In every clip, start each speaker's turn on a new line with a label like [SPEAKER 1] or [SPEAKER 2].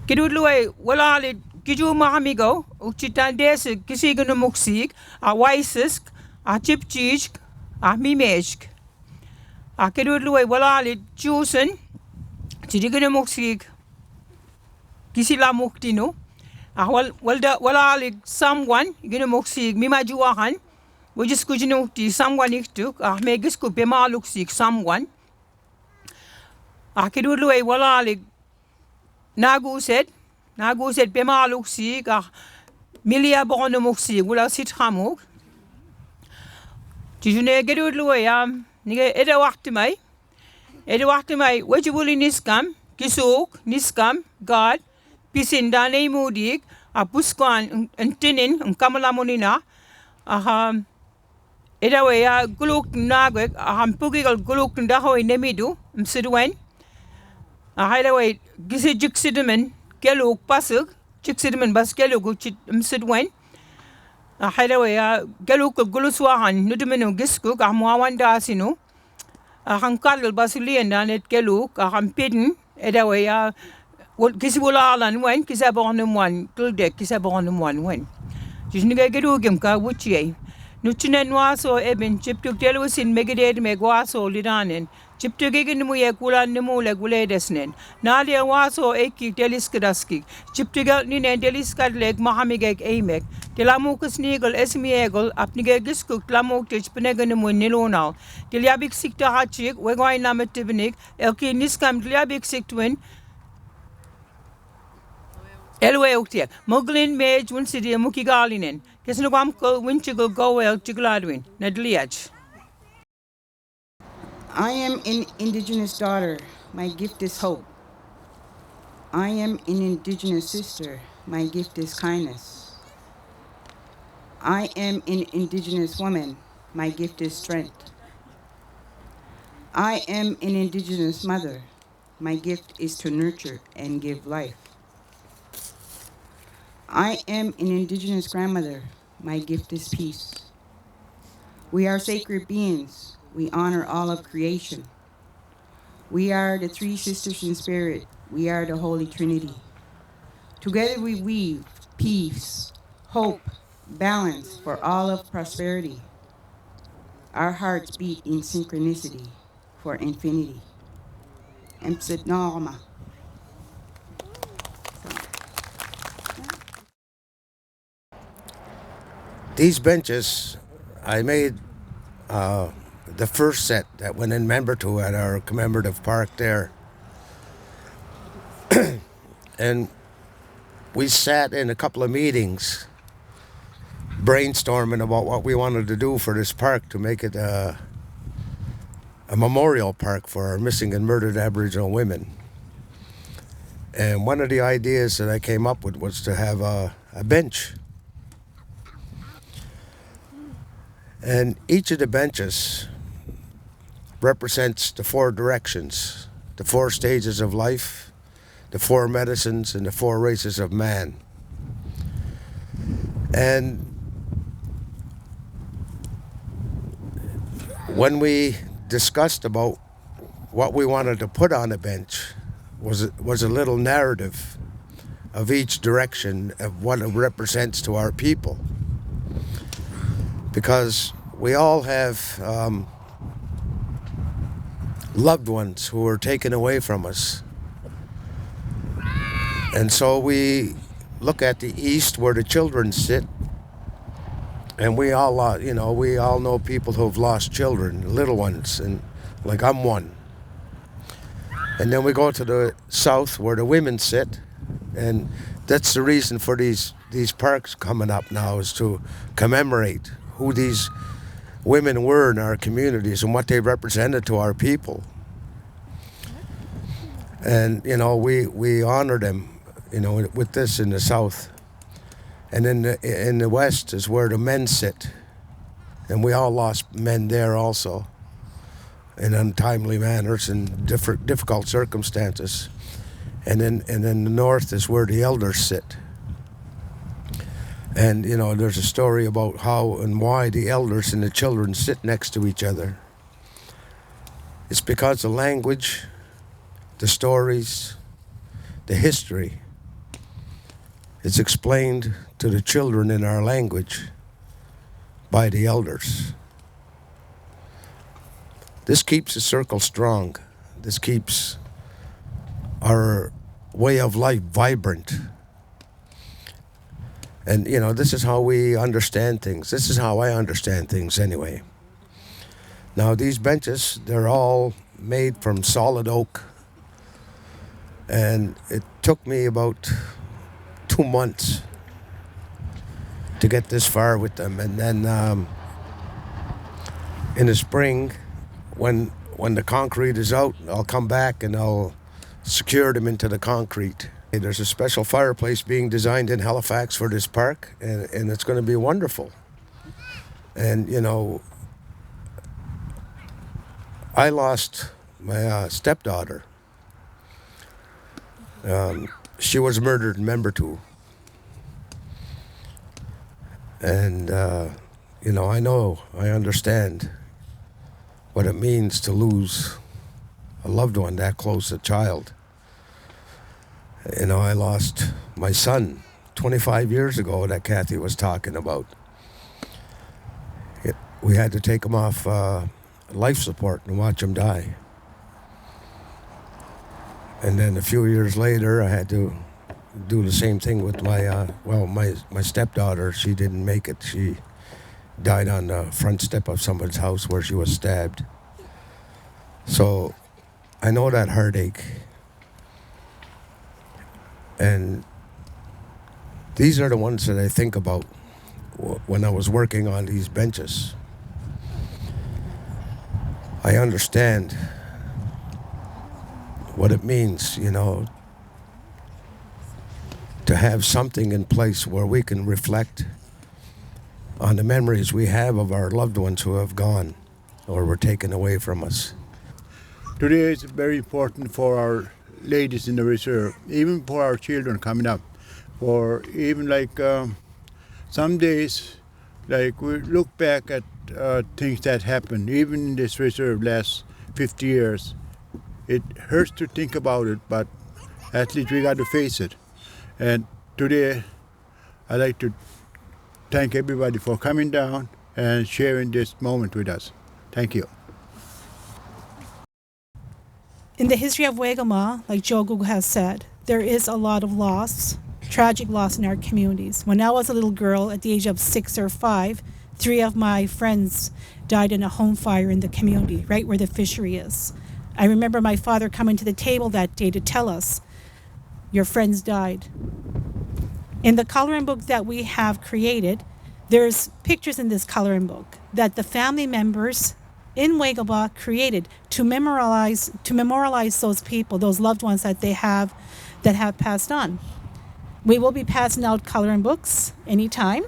[SPEAKER 1] Kidulue walali kiju mahamigo uchitandes kisigunu muksig a waisisk a chipchich a mimeshk. A kidulue walali jusen chidigunu muksig kisila muktino. A walali someone gunu muksig mimajuahan. We just kujinu ti someone iktuk a megis ku bemaluksig someone. A kidulue walali naguset bemaluksig a milia bonomuksig wala sitramuk. Tijune gedulue nige eda waktimai wajibuli niskam kisuk niskam god pisindane mudik a buskan entinin kamalamonina eda we guluk nagwek pugigal guluk ndaho nemidu msidwen hideaway gisi jiksidimen keluk pasuk jiksidimen bas keluk msidwen hideaway keluk guluswahan nudumenu giskuk muawanda sinu hankadal basulienda net keluk hampidin edaway kisi wulalan wen kisa bonum wan tuldek kisa bonum wen jisniga gedugim ka wuchie nuchinen waso eben chiptuk telusin megeded megwaso lidanen chiptuk egin mu yekula nimu legule desnen nadia waso eki teliskadaski chiptuga ninen teliskad leg mahamigek eimek telamukus nigel esmiegel apnige giskuk tlamuk tichpenegan mu nilonal teliabik sikta hachik wegwai nametibnik elki niskam teliabik siktwen elwe uktiak muglin mej wun sidi mukigalinen kesnugam ko winchigo gowel chigladwin nadliach.
[SPEAKER 2] I am an Indigenous daughter. My gift is hope. I am an Indigenous sister. My gift is kindness. I am an Indigenous woman. My gift is strength. I am an Indigenous mother. My gift is to nurture and give life. I am an Indigenous grandmother. My gift is peace. We are sacred beings. We honor all of creation. We are the three sisters in spirit. We are the Holy Trinity. Together we weave peace, hope, balance for all of prosperity. Our hearts beat in synchronicity for infinity. Koqma.
[SPEAKER 3] These benches, I made the first set that went in Membertou at our commemorative park there. And we sat in a couple of meetings brainstorming about what we wanted to do for this park to make it a memorial park for our missing and murdered Aboriginal women. And one of the ideas that I came up with was to have a bench. And each of the benches represents the four directions, the four stages of life, the four medicines, and the four races of man. And when we discussed about what we wanted to put on a bench was a little narrative of each direction of what it represents to our people. Because we all have loved ones who were taken away from us. And so we look at the east where the children sit, and we all know people who have lost children, little ones, and like I'm one. And then we go to the south where the women sit, and that's the reason for these parks coming up now, is to commemorate who these women were in our communities and what they represented to our people. And, we honor them, with this in the south. And in the west is where the men sit. And we all lost men there also in untimely manners and difficult circumstances. And then the north is where the elders sit. And, there's a story about how and why the elders and the children sit next to each other. It's because the language, the stories, the history It's explained to the children in our language by the elders. This keeps the circle strong. This keeps our way of life vibrant. And, this is how we understand things. This is how I understand things anyway. Now, these benches, they're all made from solid oak. And it took me about 2 months to get this far with them. And then in the spring, when the concrete is out, I'll come back and I'll secure them into the concrete. There's a special fireplace being designed in Halifax for this park, and it's going to be wonderful. And, I lost my stepdaughter. She was murdered in Membertou. And, I understand what it means to lose a loved one that close, a child. I lost my son 25 years ago that Kathy was talking about. We had to take him off life support and watch him die. And then a few years later, I had to do the same thing with my stepdaughter. She didn't make it. She died on the front step of somebody's house where she was stabbed. So I know that heartache. And these are the ones that I think about when I was working on these benches. I understand what it means, to have something in place where we can reflect on the memories we have of our loved ones who have gone or were taken away from us.
[SPEAKER 4] Today is very important for our ladies in the reserve, even for our children coming up. For even some days, we look back at things that happened, even in this reserve last 50 years. It hurts to think about it, but at least we got to face it. And today, I'd like to thank everybody for coming down and sharing this moment with us. Thank you.
[SPEAKER 5] In the history of Koqma, like Joe Google has said, there is a lot of loss, tragic loss in our communities. When I was a little girl at the age of 6 or 5, 3 of my friends died in a home fire in the community, right where the fishery is. I remember my father coming to the table that day to tell us, your friends died. In the coloring book that we have created, there's pictures in this coloring book that the family members in Koqma created to memorialize those people, those loved ones that they have that have passed on. We will be passing out coloring books anytime.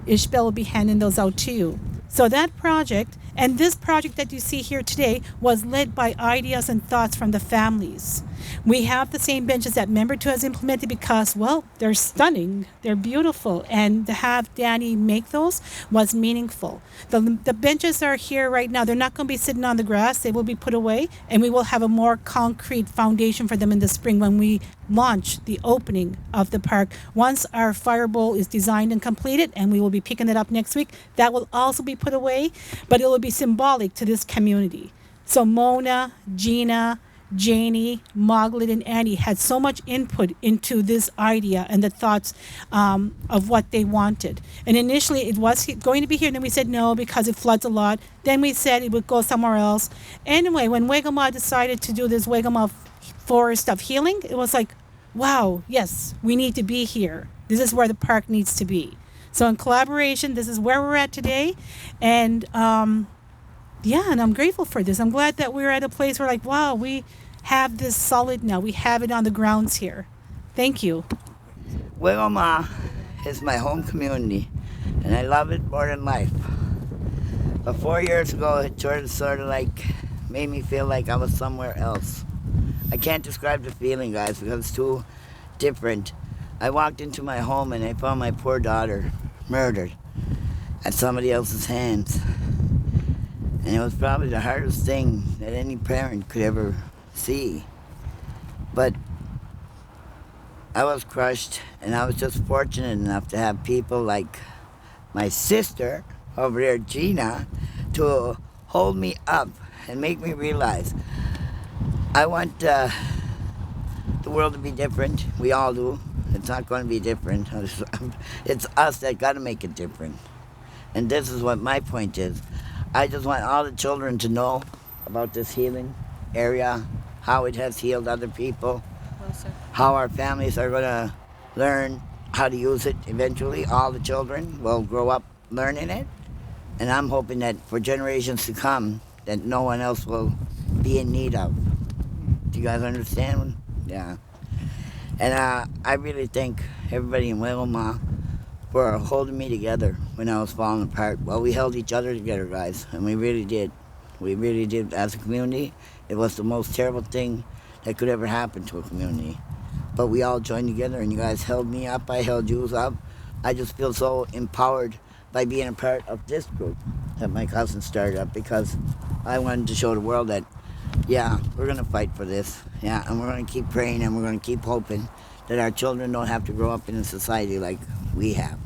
[SPEAKER 5] Ishbel will be handing those out to you. So that project, and this project that you see here today, was led by ideas and thoughts from the families. We have the same benches that Membertou has implemented because, well, they're stunning, they're beautiful, and to have Danny make those was meaningful. The benches are here right now. They're not going to be sitting on the grass. They will be put away, and we will have a more concrete foundation for them in the spring when we launch the opening of the park. Once our fire bowl is designed and completed, and we will be picking it up next week, that will also be put away, but it will be symbolic to this community. So Mona, Gina, Janie, Margaret, and Annie had so much input into this idea and the thoughts of what they wanted. And initially it was going to be here, and then we said no because it floods a lot. Then we said it would go somewhere else. Anyway, when Koqma decided to do this Koqma Forest of Healing, it was like, wow, yes, we need to be here. This is where the park needs to be. So in collaboration, this is where we're at today. And and I'm grateful for this. I'm glad that we're at a place where wow, we have this solid now. We have it on the grounds here. Thank you.
[SPEAKER 6] Koqma is my home community, and I love it more than life. But 4 years ago, it sort of made me feel like I was somewhere else. I can't describe the feeling, guys, because it's too different. I walked into my home and I found my poor daughter murdered at somebody else's hands. And it was probably the hardest thing that any parent could ever see. But I was crushed, and I was just fortunate enough to have people like my sister over there, Gina, to hold me up and make me realize I want the world to be different. We all do. It's not going to be different. It's us that got to make it different. And this is what my point is. I just want all the children to know about this healing area, how it has healed other people, how our families are going to learn how to use it eventually. All the children will grow up learning it. And I'm hoping that for generations to come, that no one else will be in need of. Do you guys understand? Yeah. And I really thank everybody in Wilma for holding me together when I was falling apart. Well, we held each other together, guys, and we really did. We really did. As a community, it was the most terrible thing that could ever happen to a community. But we all joined together, and you guys held me up. I held you up. I just feel so empowered by being a part of this group that my cousin started up, because I wanted to show the world that, yeah, we're going to fight for this. Yeah, and we're going to keep praying, and we're going to keep hoping that our children don't have to grow up in a society like we have.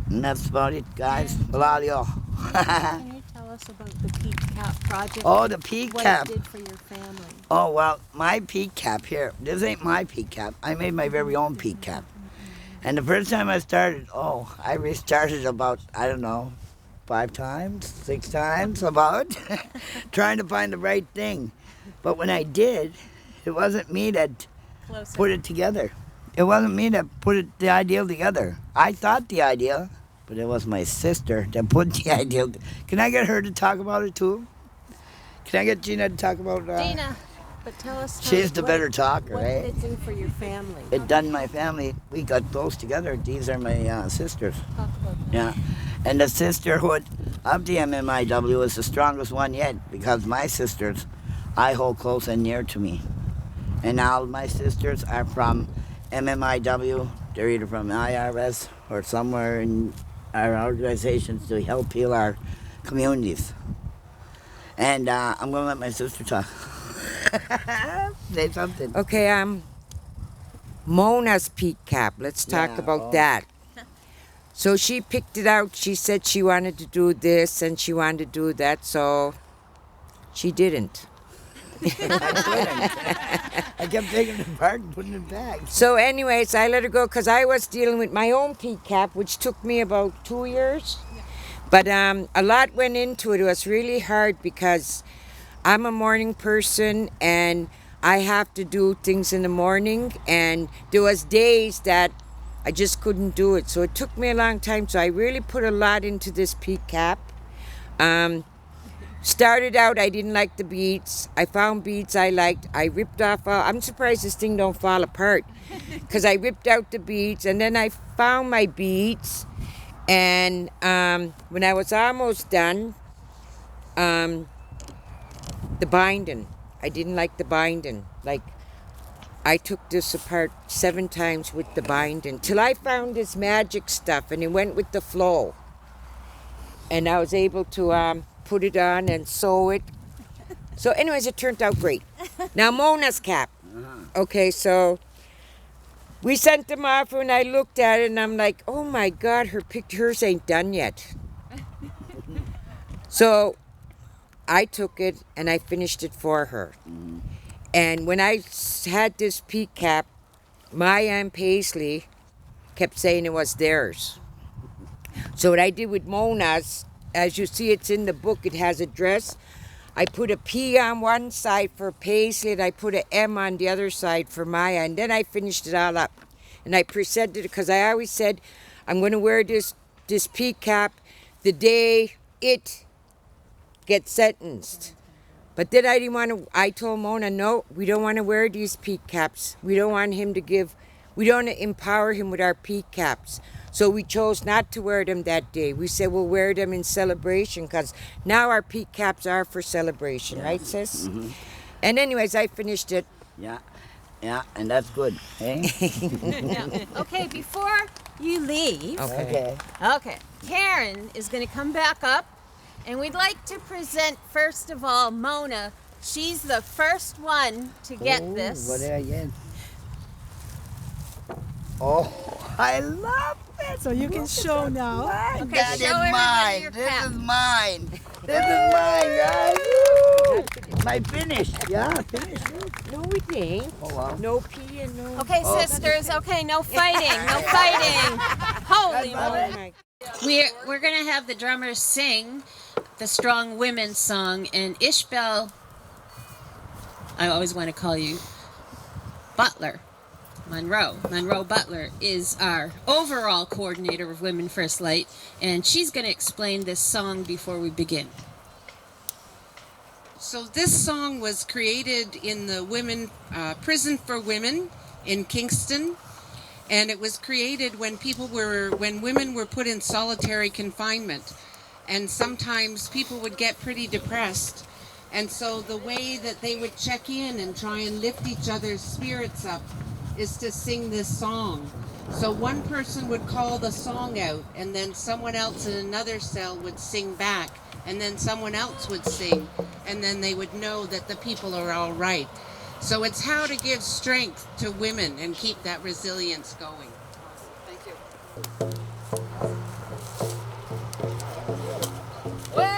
[SPEAKER 6] And that's about it, guys. Valadio.
[SPEAKER 7] Can you tell us about the PCAP project?
[SPEAKER 6] Oh, the PCAP.
[SPEAKER 7] What it did for your family?
[SPEAKER 6] Oh, well, my PCAP here. This ain't my PCAP. I made my very own PCAP. And the first time I started, I restarted about, I don't know, 5 times, 6 times, about, trying to find the right thing. But when I did, it wasn't me that put it together. It wasn't me that put the ideal together. I thought the idea, but it was my sister that put the ideal. Can I get her to talk about it too? Can I get Gina to talk about it?
[SPEAKER 7] Dina, but tell us.
[SPEAKER 6] She's the better talker,
[SPEAKER 7] what
[SPEAKER 6] right?
[SPEAKER 7] did it do for your family?
[SPEAKER 6] It done my family. We got close together. These are my sisters.
[SPEAKER 7] Talk about that.
[SPEAKER 6] Yeah. And the sisterhood of the MMIW is the strongest one yet, because my sisters I hold close and near to me. And all my sisters are from MMIW. They're either from IRS or somewhere in our organizations to help heal our communities. And I'm going to let my sister talk. Say something.
[SPEAKER 8] Okay, Mona's peak cap. Let's talk about that. So she picked it out. She said she wanted to do this and she wanted to do that, so she didn't.
[SPEAKER 6] I kept taking it apart and putting it back.
[SPEAKER 8] So anyways, I let her go because I was dealing with my own peak cap, which took me about 2 years. But a lot went into it. It was really hard because I'm a morning person and I have to do things in the morning, and there was days that I just couldn't do it. So it took me a long time. So I really put a lot into this peak cap. Started out, I didn't like the beads. I found beads I liked. I ripped off all. I'm surprised this thing don't fall apart, because I ripped out the beads, and then I found my beads. And when I was almost done, the binding. I didn't like the binding. Like, I took this apart 7 times with the binding till I found this magic stuff, and it went with the flow. And I was able to put it on and sew it. So anyways, it turned out great. Now Mona's cap. Okay, so we sent them off, and I looked at it and I'm like, oh my God, hers ain't done yet. So I took it and I finished it for her. And when I had this peak cap, Maya and Paisley kept saying it was theirs. So what I did with Mona's, as you see, it's in the book, it has a dress. I put a P on one side for Paisley, and I put an M on the other side for Maya, and then I finished it all up. And I presented it, because I always said, I'm going to wear this peak cap the day it gets sentenced. But then I didn't want to, I told Mona, no, we don't want to wear these peak caps. We don't want him to give, we don't want to empower him with our peak caps. So we chose not to wear them that day. We said we'll wear them in celebration, because now our peak caps are for celebration, right, sis? Mm-hmm. And anyways, I finished it.
[SPEAKER 6] Yeah, and that's good, eh?
[SPEAKER 7] Now, okay, before you leave,
[SPEAKER 8] Okay.
[SPEAKER 7] okay, Karen is going to come back up, and we'd like to present, first of all, Mona. She's the first one to get this.
[SPEAKER 6] What did I get? Oh, I love it.
[SPEAKER 5] So you can show now.
[SPEAKER 6] Mine.
[SPEAKER 7] Okay,
[SPEAKER 6] That is
[SPEAKER 7] show everybody
[SPEAKER 6] mine.
[SPEAKER 7] your
[SPEAKER 6] This
[SPEAKER 7] cap.
[SPEAKER 6] is mine. This is mine, guys. Woo! My finish. Yeah, finish.
[SPEAKER 8] No, it ain't.
[SPEAKER 6] Oh, wow.
[SPEAKER 8] No pee and no.
[SPEAKER 7] Okay, sisters. Okay, no fighting. No fighting. Holy moly. We're gonna have the drummers sing the Strong Women song, and Ishbel, I always want to call you Butler, Monroe Butler is our overall coordinator of Women First Light, and she's going to explain this song before we begin.
[SPEAKER 9] So this song was created in the prison for women in Kingston, and it was created when women were put in solitary confinement, and sometimes people would get pretty depressed, and so the way that they would check in and try and lift each other's spirits up is to sing this song. So one person would call the song out, and then someone else in another cell would sing back, and then someone else would sing, and then they would know that the people are all right. So it's how to give strength to women and keep that resilience going. Thank you.
[SPEAKER 10] Way,